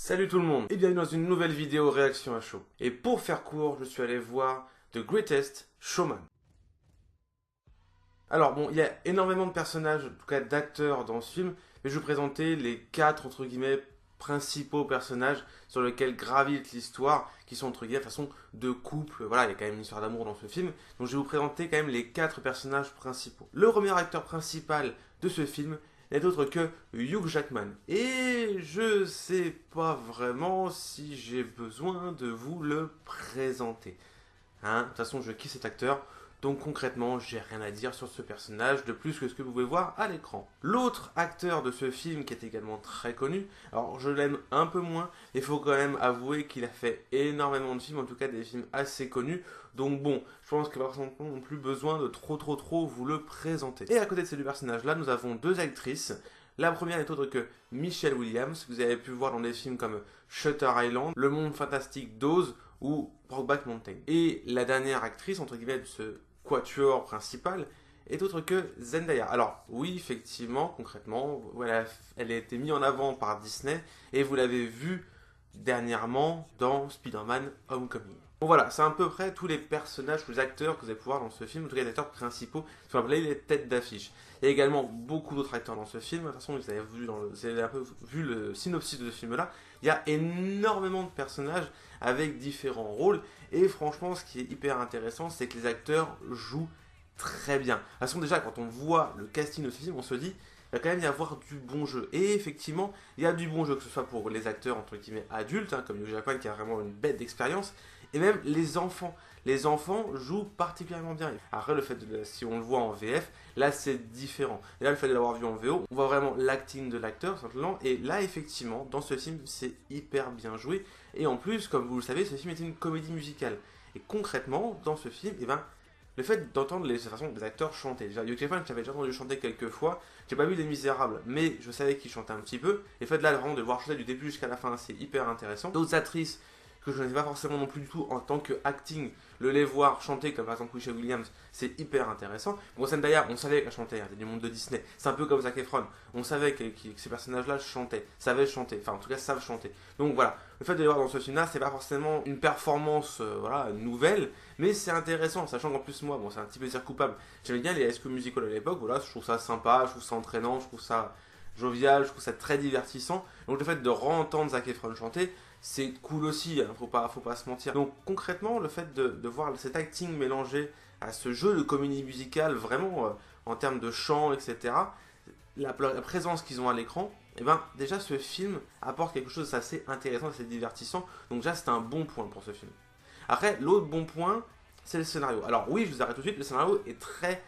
Salut tout le monde et bienvenue dans une nouvelle vidéo réaction à chaud. Et pour faire court, je suis allé voir The Greatest Showman. Alors bon, il y a énormément de personnages, en tout cas d'acteurs dans ce film, mais je vais vous présenter les 4 entre guillemets principaux personnages sur lesquels gravite l'histoire, qui sont entre guillemets façon de couple. Voilà, il y a quand même une histoire d'amour dans ce film, donc je vais vous présenter quand même les 4 personnages principaux. Le premier acteur principal de ce film n'est autre que Hugh Jackman. Et je sais pas vraiment si j'ai besoin de vous le présenter. Hein, de toute façon, je kiffe cet acteur. Donc concrètement, j'ai rien à dire sur ce personnage de plus que ce que vous pouvez voir à l'écran. L'autre acteur de ce film qui est également très connu, alors je l'aime un peu moins, il faut quand même avouer qu'il a fait énormément de films, en tout cas des films assez connus. Donc bon, je pense qu'il n'y a pas non plus besoin de trop vous le présenter. Et à côté de ces deux personnages-là, nous avons deux actrices. La première n'est autre que Michelle Williams, que vous avez pu voir dans des films comme Shutter Island, Le Monde Fantastique d'Oz ou Brokeback Mountain. Et la dernière actrice, entre guillemets, de ce quatuor principal, est autre que Zendaya. Alors oui, effectivement, concrètement, voilà, elle a été mise en avant par Disney et vous l'avez vu dernièrement dans Spider-Man Homecoming. Bon voilà, c'est à peu près tous les personnages, tous les acteurs que vous allez pouvoir dans ce film, en tout cas les acteurs principaux, ce qu'on appelle les têtes d'affiche. Il y a également beaucoup d'autres acteurs dans ce film, de toute façon vous avez un peu vu le synopsis de ce film-là, il y a énormément de personnages avec différents rôles, et franchement ce qui est hyper intéressant, c'est que les acteurs jouent très bien. De toute façon déjà, quand on voit le casting de ce film, on se dit, il va quand même y avoir du bon jeu. Et effectivement, il y a du bon jeu, que ce soit pour les acteurs entre guillemets adultes, hein, comme Hugh Jackman qui a vraiment une bête d'expérience, et même les enfants. Les enfants jouent particulièrement bien. Après, le fait si on le voit en VF, là c'est différent. Et là, le fait de l'avoir vu en VO, on voit vraiment l'acting de l'acteur simplement. Et là, effectivement, dans ce film, c'est hyper bien joué. Et en plus, comme vous le savez, ce film est une comédie musicale. Et concrètement, dans ce film, eh ben, le fait d'entendre les façons des acteurs chanter. Déjà, Hugh Jackman, j'avais déjà entendu chanter quelques fois. J'ai pas vu Les Misérables, mais je savais qu'il chantait un petit peu. Et le fait de là, vraiment de le voir chanter du début jusqu'à la fin, c'est hyper intéressant. D'autres actrices que je ne connaissais pas forcément non plus du tout en tant que acting, les voir chanter comme par exemple Michelle Williams, c'est hyper intéressant. Bon, Zendaya, on savait qu'elle chantait, hein, du monde de Disney. C'est un peu comme Zac Efron. On savait que ces personnages-là chantaient, savaient chanter, enfin en tout cas savent chanter. Donc voilà, le fait de les voir dans ce film-là, c'est pas forcément une performance voilà, nouvelle, mais c'est intéressant, sachant qu'en plus moi, bon c'est un petit plaisir coupable. J'aimais bien les High School Musical à l'époque, voilà, je trouve ça sympa, je trouve ça entraînant, je trouve ça jovial, je trouve ça très divertissant. Donc le fait de re-entendre Zac Efron chanter, c'est cool aussi, hein, faut pas se mentir. Donc concrètement, le fait de voir cet acting mélangé à ce jeu de comédie musicale, vraiment en termes de chant, etc., la présence qu'ils ont à l'écran, et ben déjà ce film apporte quelque chose d'assez intéressant, d'assez divertissant. Donc déjà c'est un bon point pour ce film. Après, l'autre bon point, c'est le scénario. Alors oui, je vous arrête tout de suite, le scénario est très,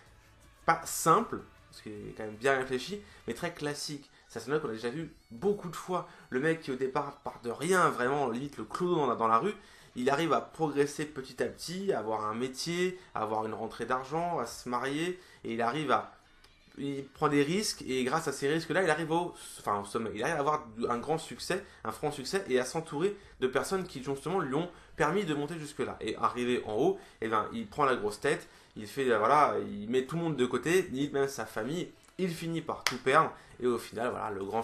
pas simple, parce qu'il est quand même bien réfléchi, mais très classique. C'est un scénario qu'on a déjà vu beaucoup de fois. Le mec qui au départ part de rien, vraiment limite le clodo dans la rue, il arrive à progresser petit à petit, à avoir un métier, à avoir une rentrée d'argent, à se marier, et il prend des risques, et grâce à ces risques-là, il arrive au sommet. Il arrive à avoir un grand succès, un franc succès, et à s'entourer de personnes qui justement lui ont permis de monter jusque-là. Et arrivé en haut, et ben, il prend la grosse tête, il fait, voilà, il met tout le monde de côté, limite même sa famille, il finit par tout perdre, et au final, voilà, le grand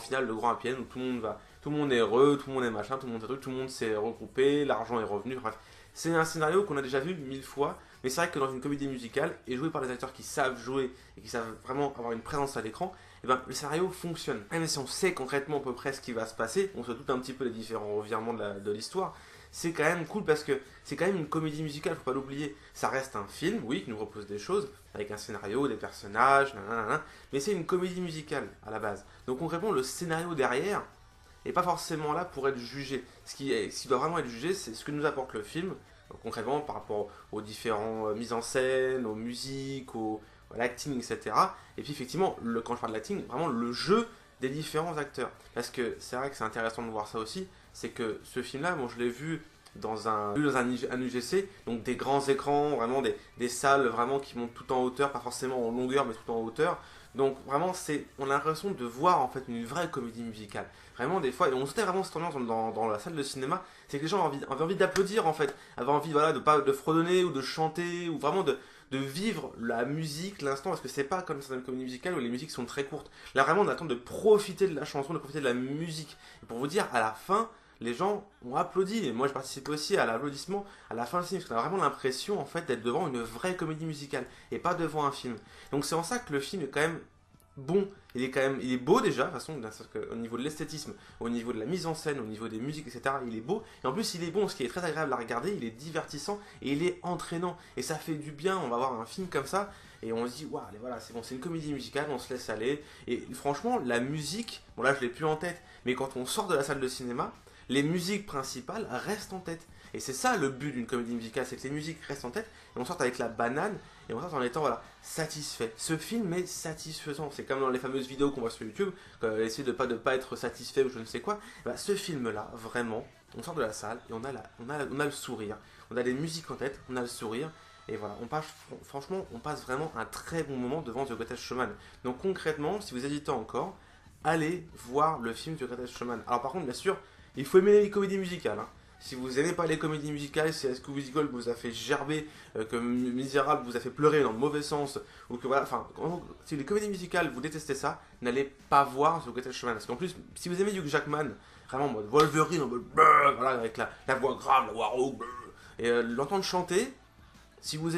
happy end où tout le monde est heureux, tout le monde est machin, tout le monde est truc, tout le monde s'est regroupé, l'argent est revenu, bref. C'est un scénario qu'on a déjà vu 1000 fois, mais c'est vrai que dans une comédie musicale, et joué par des acteurs qui savent jouer, et qui savent vraiment avoir une présence à l'écran, et ben, le scénario fonctionne. Même si on sait concrètement à peu près ce qui va se passer, on se doute un petit peu les différents revirements de l'histoire, c'est quand même cool parce que c'est quand même une comédie musicale, faut pas l'oublier. Ça reste un film, oui, qui nous propose des choses, avec un scénario, des personnages, nanana, mais c'est une comédie musicale à la base. Donc concrètement, le scénario derrière n'est pas forcément là pour être jugé. Ce qui doit vraiment être jugé, c'est ce que nous apporte le film, concrètement par rapport aux différentes mises en scène, aux musiques, à l'acting, etc. Et puis effectivement, quand je parle de l'acting, vraiment le jeu des différents acteurs. Parce que c'est vrai que c'est intéressant de voir ça aussi, c'est que ce film-là, bon, je l'ai vu dans un UGC, donc des grands écrans, vraiment des salles vraiment qui montent tout en hauteur, pas forcément en longueur, mais tout en hauteur. Donc vraiment, on a l'impression de voir en fait une vraie comédie musicale. Vraiment des fois, et on sentait vraiment cette ambiance dans la salle de cinéma, c'est que les gens avaient envie d'applaudir en fait, avaient envie voilà, de fredonner ou de chanter, ou vraiment de vivre la musique, l'instant, parce que c'est pas comme certaines comédies musicales où les musiques sont très courtes. Là vraiment, on attend de profiter de la chanson, de profiter de la musique. Et pour vous dire, à la fin, les gens ont applaudi. Et moi, je participe aussi à l'applaudissement à la fin du film, parce qu'on a vraiment l'impression en fait d'être devant une vraie comédie musicale et pas devant un film. Donc c'est en ça que le film est quand même bon, il est beau déjà, de toute façon, au niveau de l'esthétisme, au niveau de la mise en scène, au niveau des musiques, etc. Il est beau, et en plus il est bon, ce qui est très agréable à regarder, il est divertissant, et il est entraînant, et ça fait du bien, on va voir un film comme ça, et on se dit, waouh, voilà, c'est bon, c'est une comédie musicale, on se laisse aller, et franchement, la musique, bon là je l'ai plus en tête, mais quand on sort de la salle de cinéma, les musiques principales restent en tête. Et c'est ça le but d'une comédie musicale, c'est que les musiques restent en tête, et on sort avec la banane, et on sort en étant voilà, satisfait. Ce film est satisfaisant, c'est comme dans les fameuses vidéos qu'on voit sur YouTube, essayer de pas être satisfait ou je ne sais quoi. Bah, ce film-là, vraiment, on sort de la salle, et on a le sourire, on a les musiques en tête, on a le sourire, et voilà, franchement, on passe vraiment un très bon moment devant The Greatest Showman. Donc concrètement, si vous hésitez encore, allez voir le film The Greatest Showman. Alors par contre, bien sûr, il faut aimer les comédies musicales. Hein. Si vous n'aimez pas les comédies musicales, si High School Musical vous a fait gerber, que Misérable vous a fait pleurer dans le mauvais sens, ou que voilà, enfin, si les comédies musicales vous détestez ça, n'allez pas voir The Greatest Showman. Parce qu'en plus, si vous aimez Hugh Jackman, vraiment en mode Wolverine, en mode voilà, avec la voix grave, la voix rauque, et l'entendre chanter, si vous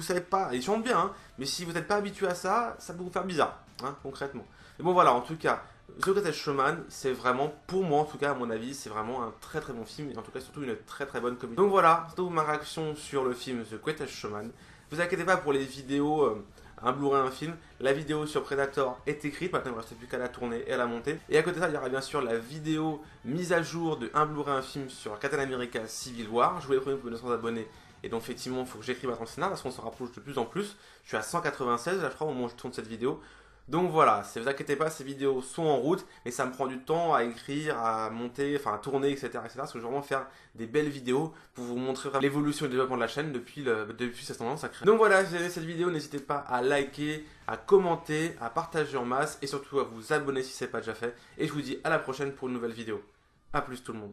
savez pas, il chante bien, hein, mais si vous n'êtes pas habitué à ça, ça peut vous faire bizarre, hein, concrètement. Mais bon voilà, en tout cas, The Greatest Showman, c'est vraiment, pour moi en tout cas, à mon avis, c'est vraiment un très très bon film, et en tout cas surtout une très très bonne comédie. Donc voilà, c'est tout ma réaction sur le film The Greatest Showman. Vous inquiétez pas pour les vidéos, un Blu-ray, un film, la vidéo sur Predator est écrite, maintenant il ne reste plus qu'à la tourner et à la monter. Et à côté de ça, il y aura bien sûr la vidéo mise à jour de un Blu-ray, un film sur Captain America Civil War. Je vous l'ai promis pour 200 abonnés. Et donc effectivement, il faut que j'écrive un scénario parce qu'on se rapproche de plus en plus. Je suis à 196 là je crois au moment où je tourne cette vidéo. Donc voilà, ne vous inquiétez pas, ces vidéos sont en route, mais ça me prend du temps à écrire, à monter, enfin à tourner, etc. Parce que je veux vraiment faire des belles vidéos pour vous montrer vraiment l'évolution et le développement de la chaîne depuis cette tendance à créer. Donc voilà, si vous avez aimé cette vidéo, n'hésitez pas à liker, à commenter, à partager en masse et surtout à vous abonner si ce n'est pas déjà fait. Et je vous dis à la prochaine pour une nouvelle vidéo. A plus tout le monde.